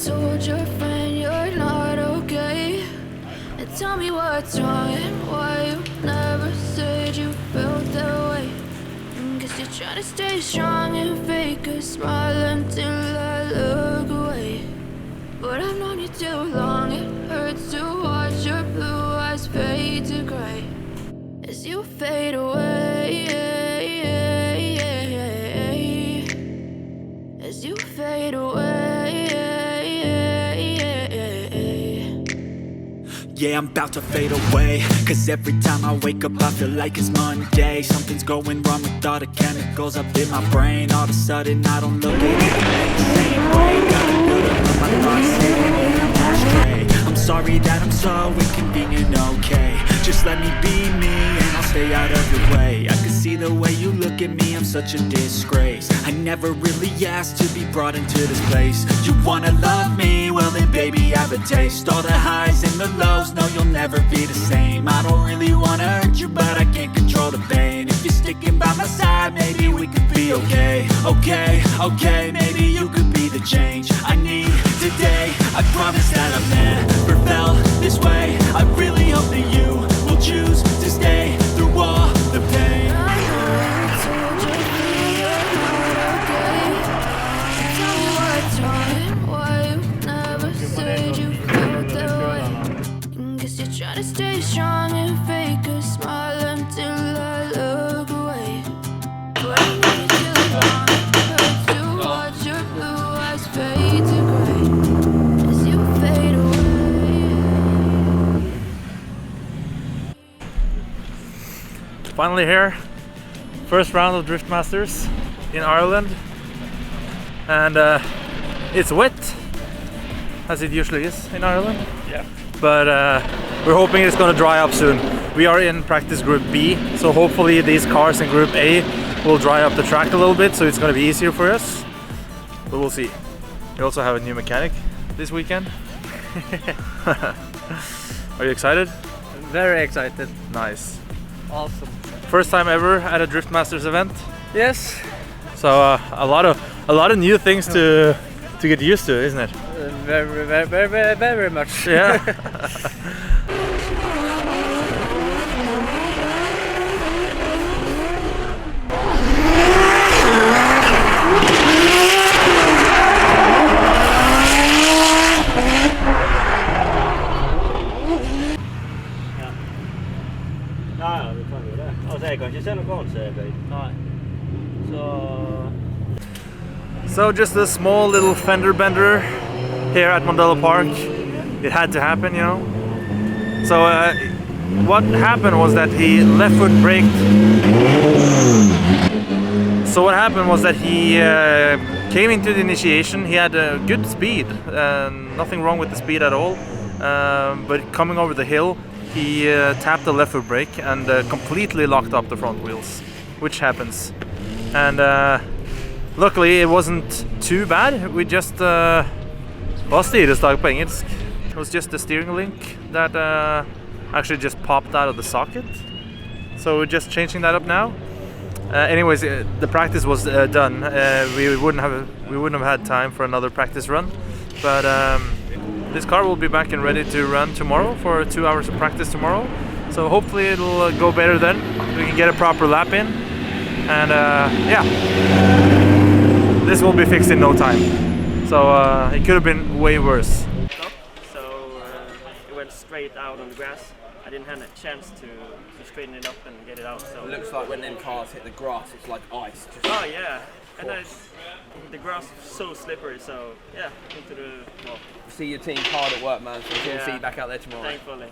told your friend you're not okay? And tell me what's wrong and why you never said you felt that way. Guess you're trying to stay strong and fake a smile until I look away. But I've known you too long, it hurts to watch your blue eyes fade to gray as you fade away, as you fade away. Yeah, I'm about to fade away, cause every time I wake up I feel like it's Monday. Something's going wrong with all the chemicals up in my brain. All of a sudden I don't look at anything the same way. Gotta build up on my thoughts, sitting in an ashtray. I'm sorry that I'm so inconvenient, okay? Just let me be me and I'll stay out of your way. I can see the way you look at me, I'm such a disgrace. I never really asked to be brought into this place. You wanna love me? Well then baby I have a taste. All the highs and the lows, no you'll never be the same. I don't really wanna hurt you but I can't control the pain. If you're sticking by my side maybe we could be okay. Okay, maybe you could be the change I need today. I promise that I've never felt this way. I really hope that you will choose to stay through all the pain. I know you told your friend you're not okay. Tell me what's wrong and why you never said you felt that way. Guess you're trying to stay strong and fake a smile until I look away. But I know you too long, it hurts to watch your blue eyes fade to gray as you fade away. Finally here, first round of Drift Masters in Ireland, and it's wet, as it usually is in Ireland. Yeah. But we're hoping it's going to dry up soon. We are in practice group B, so hopefully these cars in group A will dry up the track a little bit, so it's going to be easier for us. But we'll see. We also have a new mechanic this weekend. Are you excited? Very excited. Nice. Awesome. First time ever at a Drift Masters event. Yes. So a lot of new things to get used to, isn't it? Very much. Yeah. Ja, vi kan ju det. Alltså jag kan inte se någon konstigt. Nej. So just a small little fender bender here at Mondello Park. It had to happen, you know. So what happened was that he left foot braked. So what happened was that he came into the initiation. He had a good speed, nothing wrong with the speed at all. But coming over the hill, he tapped the left foot brake and completely locked up the front wheels, which happens. And luckily it wasn't too bad. We just styrestak på engelsk. It was just the steering link that actually just popped out of the socket. So we're just changing that up now. Anyways, the practice was done. We wouldn't have had time for another practice run, but this car will be back and ready to run tomorrow for 2 hours of practice tomorrow. So hopefully it'll go better then. We can get a proper lap in, and yeah, this will be fixed in no time. So it could have been way worse. So it went straight out on the grass. I didn't have a chance to straighten it up and get it out. So It looks like when them cars hit the grass, it's like ice. Just oh yeah, and the grass is so slippery. So yeah, into the well. see your team hard at work, man. So we'll Yeah. see you back out there tomorrow. Thankfully.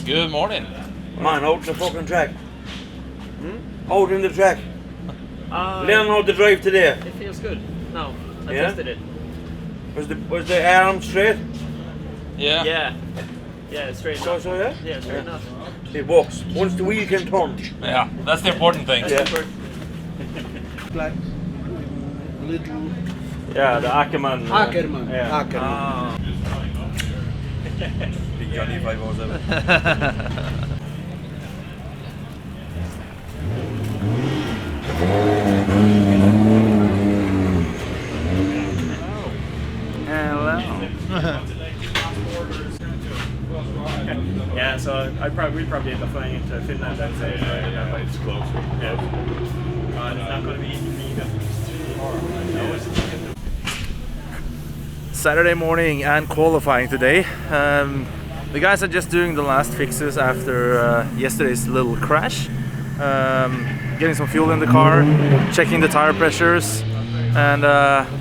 Good morning. Come on, hold the fucking track. Hold in the track. Learn how to drive today. It feels good. No, I Yeah? tested it. Was the arm straight? Yeah. Yeah, straight enough. So yeah? Yeah, straight enough. It works. Once the wheel can turn. Yeah, that's the important thing. Yeah. Like little Yeah, the Ackerman. Ackerman. Yeah. Ackerman. Big Johnny 507. Yeah, so we'll probably end up flying into Finland and say it's close. Yeah. It's not going to be easy for you guys. Saturday morning and qualifying today. The guys are just doing the last fixes after yesterday's little crash. Getting some fuel in the car, checking the tire pressures, and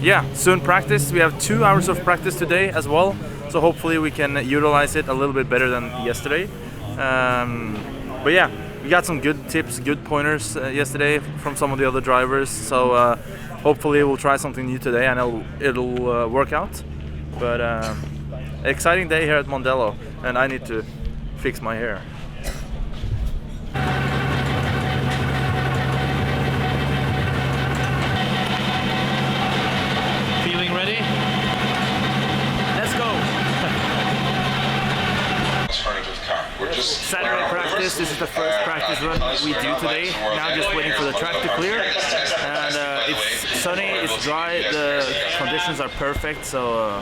yeah, soon practice. We have 2 hours of practice today as well, so hopefully we can utilize it a little bit better than yesterday. But yeah, we got some good tips, good pointers yesterday from some of the other drivers, so hopefully we'll try something new today and it'll work out. But exciting day here at Mondello, and I need to fix my hair. Feeling ready? Let's go! Saturday practice, this is the first practice run we do today. Now just waiting for the track to clear. And it's sunny, it's dry, the conditions are perfect, so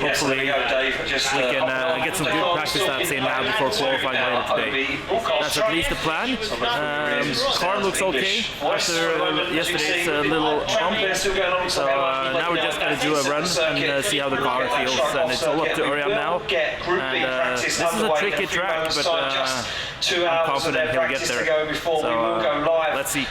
hopefully we can get some good practice laps in now before qualifying later today. That's at least the plan. Car looks okay after yesterday's little bump, so now we're just going to do a run and see how the car feels, and it's all up to ORJAN now. And this is a tricky track, but I'm confident he'll get there. So let's see.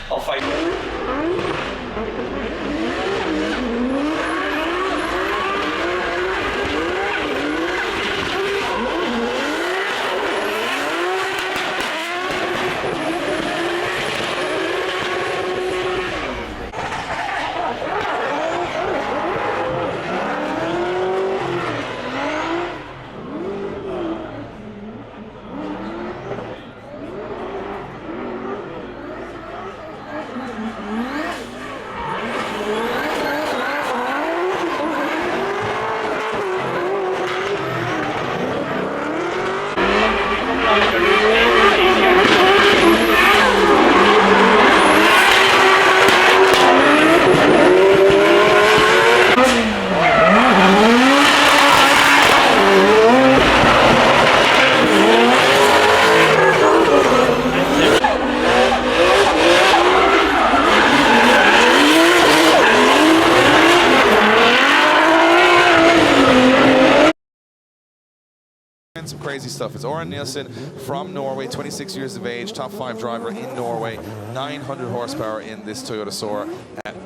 Some crazy stuff. It's ORJAN NILSEN from Norway, 26 years of age, top 5 driver in Norway, 900 horsepower in this Toyota Soar.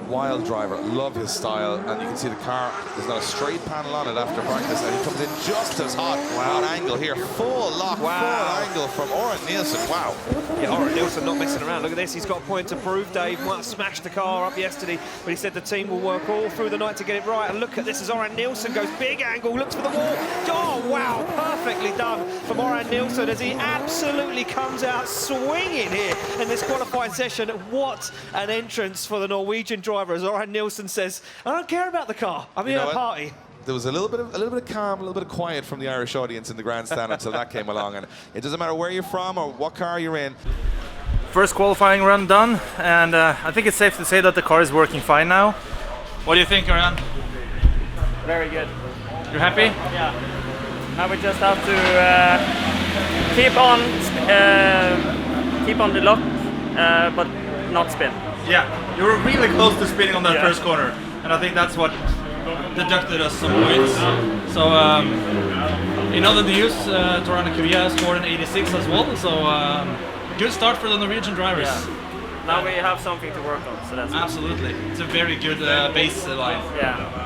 Wild driver, love his style, and you can see the car, there's not a straight panel on it after practice, and he comes in just as hot. Wow. On angle here, full lock, full angle from ORJAN NILSEN. Wow. Yeah, ORJAN NILSEN not messing around. Look at this, he's got a point to prove. Dave might have smashed the car up yesterday, but he said the team will work all through the night to get it right. And look at this as ORJAN NILSEN goes big angle, looks for the wall. Oh, wow, perfectly done from ORJAN NILSEN as he absolutely comes out swinging here in this qualifying session. What an entrance for the Norwegian driver, as ORJAN NILSEN says, I don't care about the car, I'm here at a party. There was a little bit of calm, a little bit of quiet from the Irish audience in the grandstand until that came along, and it doesn't matter where you're from or what car you're in. First qualifying run done, and I think it's safe to say that the car is working fine now. What do you think, ORJAN? Very good. You're happy? Yeah. Now we just have to keep on the lock, but not spin. Yeah, you were really close to spinning on that first corner, and I think that's what deducted us some points. So in other news, Torana Kuvia scored an 86 as well, so good start for the Norwegian drivers. Yeah. Now we have something to work on, so that's absolutely. It's a very good baseline. Yeah.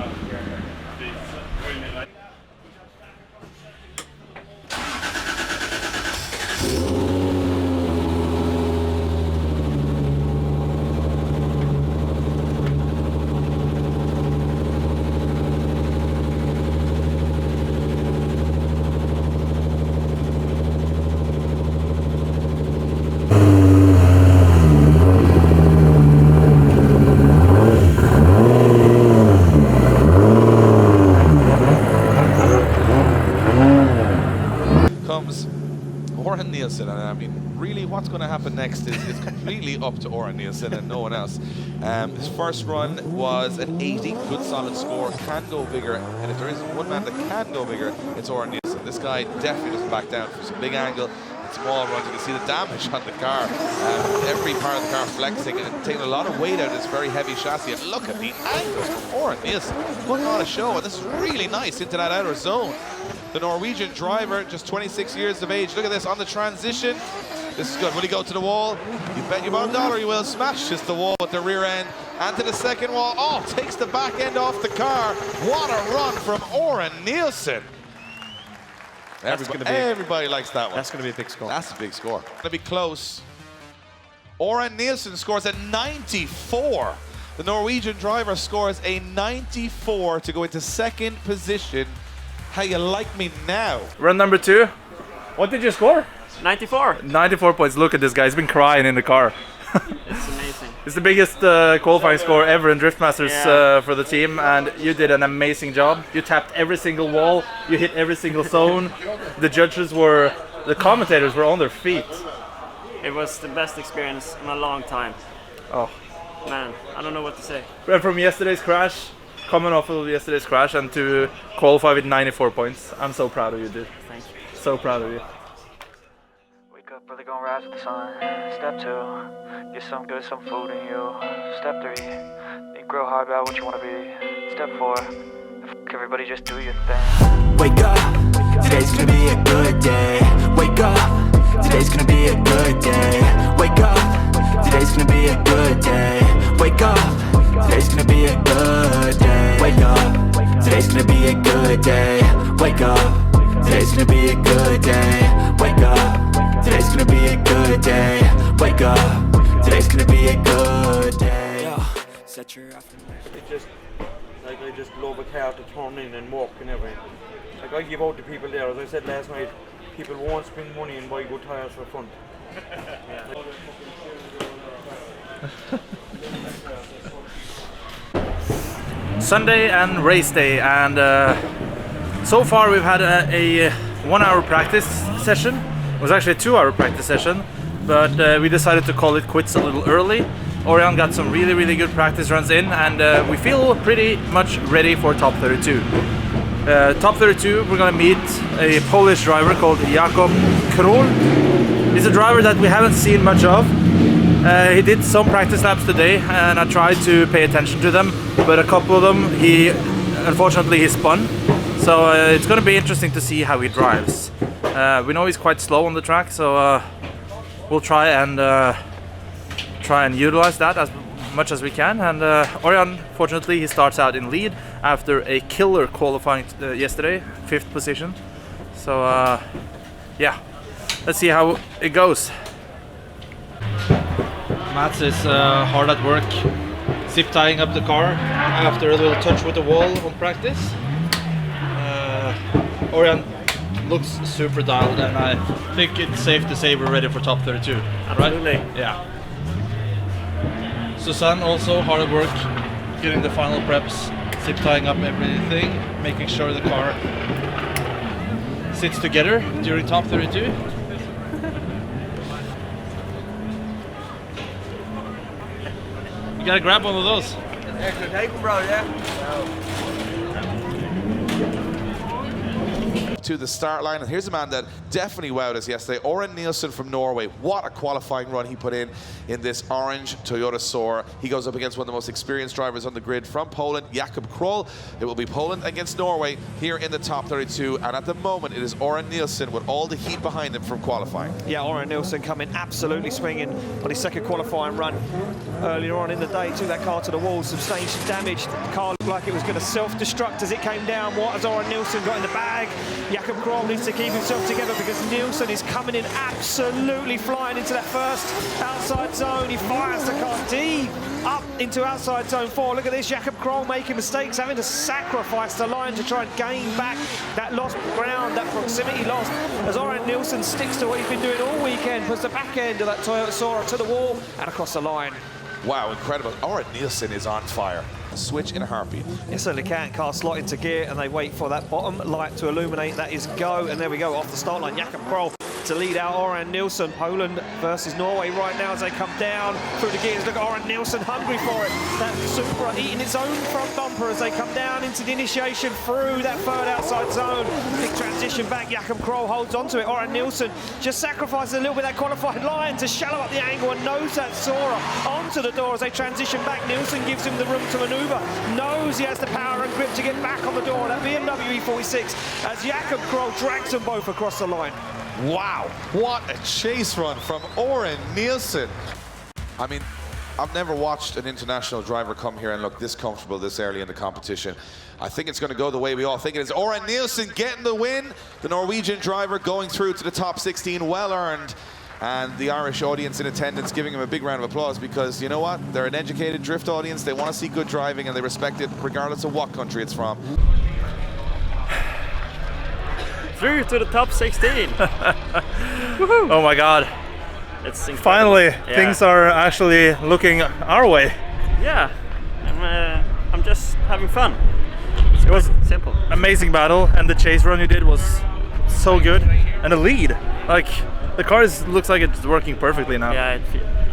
Nielsen, and I mean, really, what's going to happen next is completely up to Oran Nielsen and no one else. His first run was an 80, good solid score, can go bigger, and if there is one man that can go bigger, it's Oran Nielsen. This guy definitely doesn't back down from some big angle, small runs. You can see the damage on the car. Every part of the car flexing and taking a lot of weight out of this very heavy chassis. And look at the angles from Oran Nielsen. Putting on a show, and this is really nice into that outer zone. The Norwegian driver, just 26 years of age. Look at this on the transition. This is good. Will he go to the wall? You bet your bottom dollar he will. Smashes the wall with the rear end. And to the second wall. Oh, takes the back end off the car. What a run from Oran Nielsen. Everybody likes that one. That's going to be a big score. That's a big score. Going to be close. Oran Nielsen scores a 94. The Norwegian driver scores a 94 to go into second position. How you like me now? Run number 2. What did you score? 94. 94 points. Look at this guy. He's been crying in the car. It's amazing. It's the biggest qualifying score ever in Drift Masters for the team, and you did an amazing job. You tapped every single wall. You hit every single zone. The commentators were on their feet. It was the best experience in a long time. Oh. Man, I don't know what to say. From yesterday's crash, coming off of yesterday's crash, and to qualify with 94 points. I'm so proud of you, dude. Thank you. So proud of you. Wake up early, gonna rise with the sun. Step 2, get some good, some food in you. Step 3, think real hard about what you wanna be. Step 4, everybody just do your thing. Wake up, today's gonna be a good day. Wake up, today's gonna be a good day. Wake up, today's gonna be a good day. Wake up, today's gonna be a good day. Wake up, today's gonna be a good day. Wake up, today's gonna be a good day. Wake up, today's gonna be a good day. Wake up, today's gonna be a good day. Yo, set your affirmation. It's just like I just love a car to turn in and walk and everything. Like I give out to people there, as I said last night, people won't spend money and buy good tyres for fun. Sunday and race day, and so far we've had a 1 hour practice session. It was actually a 2 hour practice session, but we decided to call it quits a little early. ORJAN got some really good practice runs in, and we feel pretty much ready for top 32. Top 32, we're gonna meet a Polish driver called Jakub Król. He's a driver that we haven't seen much of. He did some practice laps today, and I tried to pay attention to them, but a couple of them, unfortunately he spun. So it's gonna be interesting to see how he drives. We know he's quite slow on the track, so we'll try and utilize that as much as we can. And ORJAN, fortunately, he starts out in lead after a killer qualifying yesterday, 5th position. So yeah, let's see how it goes. Mats is hard at work, zip tying up the car after a little touch with the wall on practice. ORJAN looks super dialed, and I think it's safe to say we're ready for top 32. Absolutely. Right? Yeah. Susanne also hard at work, getting the final preps, zip tying up everything, making sure the car sits together during top 32. You gotta grab one of those. Extra tape, bro, yeah? To the start line, and here's a man that definitely wowed us yesterday, Oran Nielsen from Norway. What a qualifying run he put in this orange Toyota Soar. He goes up against one of the most experienced drivers on the grid from Poland, Jakub Król. It will be Poland against Norway here in the top 32, and at the moment it is Oran Nielsen with all the heat behind him from qualifying. Yeah, Oran Nielsen coming absolutely swinging on his second qualifying run earlier on in the day. Took that car to the wall, sustained some damage. The car looked like it was going to self-destruct as it came down. What has Oran Nielsen got in the bag? Jakub Król needs to keep himself together because Nielsen is coming in absolutely flying into that first outside zone. He fires the car deep up into outside zone 4. Look at this, Jakub Król making mistakes, having to sacrifice the line to try and gain back that lost ground, that proximity lost, as Oran Nielsen sticks to what he's been doing all weekend, puts the back end of that Toyota Soar to the wall and across the line. Wow, incredible. Oran Nielsen is on fire. A switch in a heartbeat. It certainly can. Car slot into gear and they wait for that bottom light to illuminate. That is go, and there we go, off the start line. Jakub Król to lead out ORJAN NILSEN. Poland versus Norway right now as they come down through the gears. Look at ORJAN NILSEN hungry for it. That Supra eating its own front bumper as they come down into the initiation through that third outside zone. Big transition back. Jakob Kroll holds onto it. ORJAN NILSEN just sacrifices a little bit of that qualified line to shallow up the angle and nose that Sora onto the door as they transition back. NILSEN gives him the room to manoeuvre. Knows he has the power and grip to get back on the door. That BMW E46 as Jakob Kroll drags them both across the line. Wow, what a chase run from ORJAN NILSEN. I mean, I've never watched an international driver come here and look this comfortable this early in the competition. I think it's going to go the way we all think it is. ORJAN NILSEN getting the win. The Norwegian driver going through to the top 16, well earned. And the Irish audience in attendance giving him a big round of applause because, you know what, they're an educated drift audience. They want to see good driving and they respect it regardless of what country it's from. Through to the top 16. Oh my God. It's incredible. Finally, things are actually looking our way. Yeah, I'm just having fun. It was simple. Amazing battle, and the chase run you did was so good. And the lead, like the car looks like it's working perfectly now. Yeah,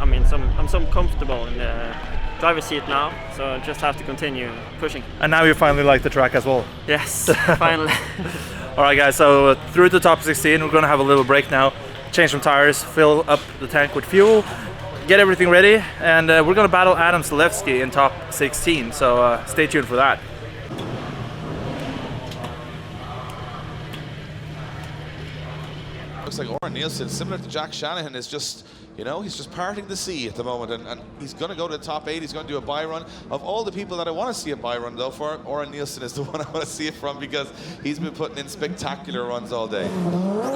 I mean, I'm so comfortable in the driver's seat now, so I just have to continue pushing. And now you finally like the track as well. Yes, finally. All right, guys. So through the top 16, we're gonna have a little break now. Change some tires, fill up the tank with fuel, get everything ready, and we're gonna battle Adam Zalewski in top 16. So stay tuned for that. Looks like ORJAN NILSEN, similar to Jack Shanahan, is just, you know, he's just parting the sea at the moment, and he's going to go to the top 8. He's going to do a buy run. Of all the people that I want to see a buy run, though, for ORJAN NILSEN is the one I want to see it from because he's been putting in spectacular runs all day.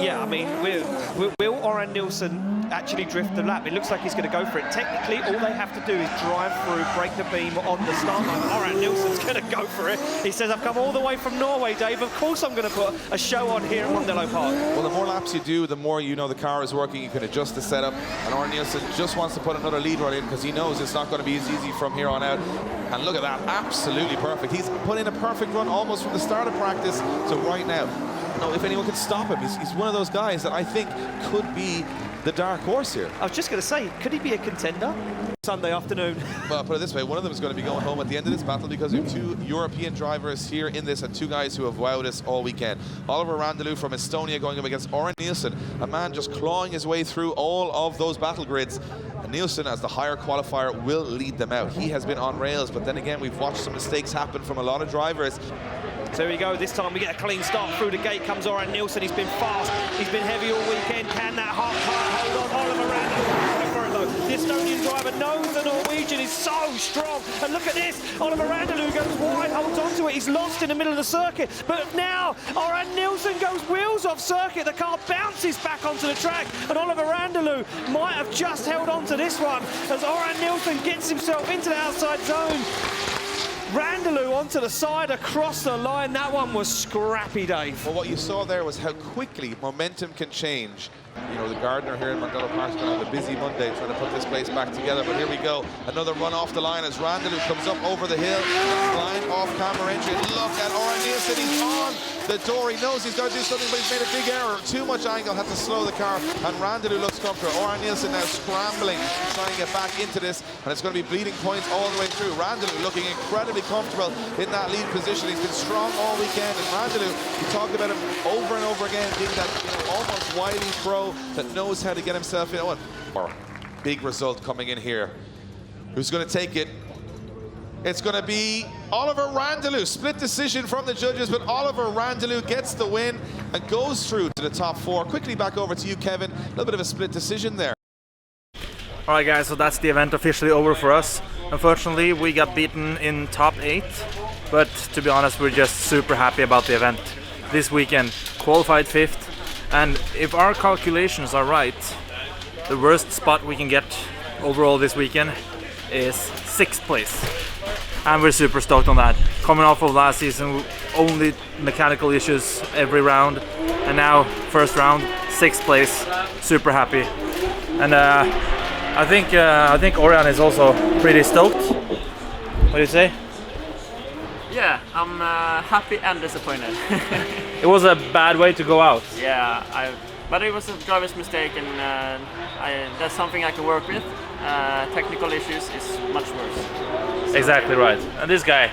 Yeah, I mean, will ORJAN NILSEN actually drift the lap? It looks like he's going to go for it. Technically, all they have to do is drive through, break the beam on the start line. ORJAN NILSEN's going to go for it. He says, I've come all the way from Norway, Dave. Of course I'm going to put a show on here at Mondello Park. Well, the more laps you do, the more you know the car is working. You can adjust the setup. And ORJAN NILSEN just wants to put another lead run in because he knows it's not going to be as easy from here on out. And look at that, absolutely perfect. He's put in a perfect run almost from the start of practice to right now. No, if anyone can stop him, he's one of those guys that I think could be the dark horse here. I was just going to say, could he be a contender Sunday afternoon? Well, I'll put it this way, one of them is going to be going home at the end of this battle because we have 2 European drivers here in this and 2 guys who have wowed us all weekend. Oliver Randalou from Estonia going up against ORJAN NILSEN, a man just clawing his way through all of those battle grids. And NILSEN, as the higher qualifier, will lead them out. He has been on rails, but then again, we've watched some mistakes happen from a lot of drivers. So here we go, this time we get a clean start. Through the gate comes ORJAN NILSEN. He's been fast, he's been heavy all weekend. Can that hot car hold on? Oliver Randalou, the Estonian driver knows the Norwegian is so strong. And look at this, Oliver Randalou goes wide, holds onto it. He's lost in the middle of the circuit. But now ORJAN NILSEN goes wheels off circuit. The car bounces back onto the track. And Oliver Randalou might have just held on to this one as ORJAN NILSEN gets himself into the outside zone. Randalou onto the side, across the line. That one was scrappy, Dave. Well, what you saw there was how quickly momentum can change. You know, the gardener here in Mondello Park is going to have a busy Monday trying to put this place back together. But here we go. Another run off the line as Randalou comes up over the hill. Blind off-camera entry. Look at ORJAN NILSEN. He's on the door. He knows he's got to do something, but he's made a big error. Too much angle, had to slow the car. And Randalou looks comfortable. ORJAN NILSEN now scrambling to try and get back into this. And it's going to be bleeding points all the way through. Randalou looking incredibly comfortable in that lead position. He's been strong all weekend. And Randalou, we talked about him over and over again, being that, you know, almost wily pro that knows how to get himself in. Oh, big result coming in here. Who's going to take it? It's going to be Oliver Randalou. Split decision from the judges, but Oliver Randalou gets the win and goes through to the top 4. Quickly back over to you, Kevin. A little bit of a split decision there. All right, guys, so that's the event officially over for us. Unfortunately, we got beaten in top 8, but to be honest, we're just super happy about the event. This weekend, qualified 5th, and if our calculations are right, the worst spot we can get overall this weekend is 6th place. And we're super stoked on that. Coming off of last season, only mechanical issues every round, and now first round, 6th place, super happy. And I think ORJAN is also pretty stoked. What do you say? Yeah, I'm happy and disappointed. It was a bad way to go out. Yeah, But it was a driver's mistake, and that's something I can work with. Technical issues is much worse. Exactly right. And this guy,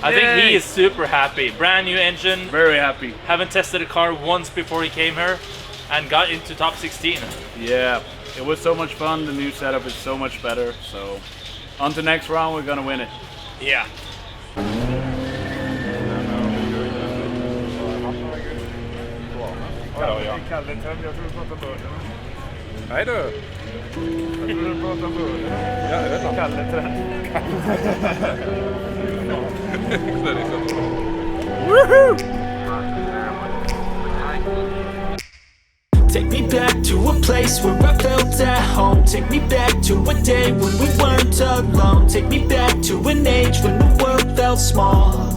I think he is super happy. Brand new engine. Very happy. Haven't tested a car once before he came here and got into top 16. Yeah, it was so much fun. The new setup is so much better. So on to next round, we're gonna win it. Yeah. Hej du! Jag trodde du pratade om början. Ja, jag vet inte. Kalle Take me back to a place where I felt at home. Take me back to a day when we weren't alone. Take me back to an age when the world felt small.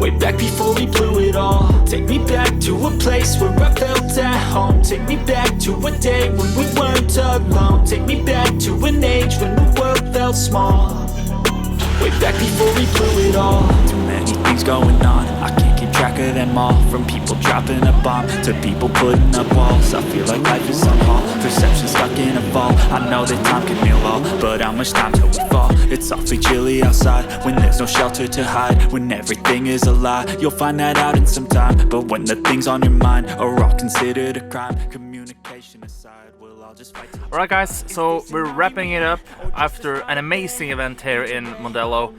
Way back before we blew it all. Take me back to a place where I felt at home. Take me back to a day when we weren't alone. Take me back to an age when the world felt small. Way back before we blew it all. Too many things going on, I can't keep track of them all. From people dropping a bomb to people putting up walls. I feel like life is on hold, perception stuck in a vault. I know that time can heal all, but how much time till we fall? It's awfully chilly outside when there's no shelter to hide. When everything is a lie, you'll find that out in some time. But when the things on your mind are all considered a crime, communication aside, we'll all just fight. Alright guys, so we're wrapping it up after an amazing event here in Mondello.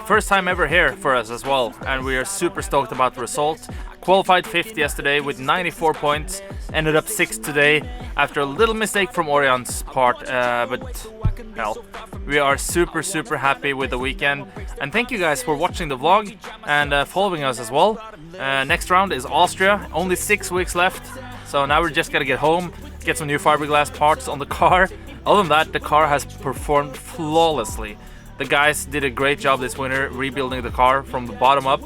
First time ever here for us as well, and we are super stoked about the result. Qualified 5th yesterday with 94 points, ended up 6th today after a little mistake from ORJAN's part, but hell, we are super happy with the weekend. And thank you guys for watching the vlog and following us as well. Next round is Austria, only 6 weeks left, so now we're just gonna get home, get some new fiberglass parts on the car. Other than that, the car has performed flawlessly. The guys did a great job this winter rebuilding the car from the bottom up,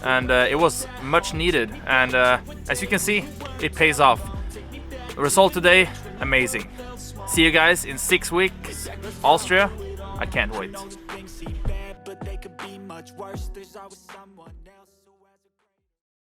and it was much needed, and as you can see, it pays off. The result today, amazing. See you guys in 6 weeks, Austria. I can't wait.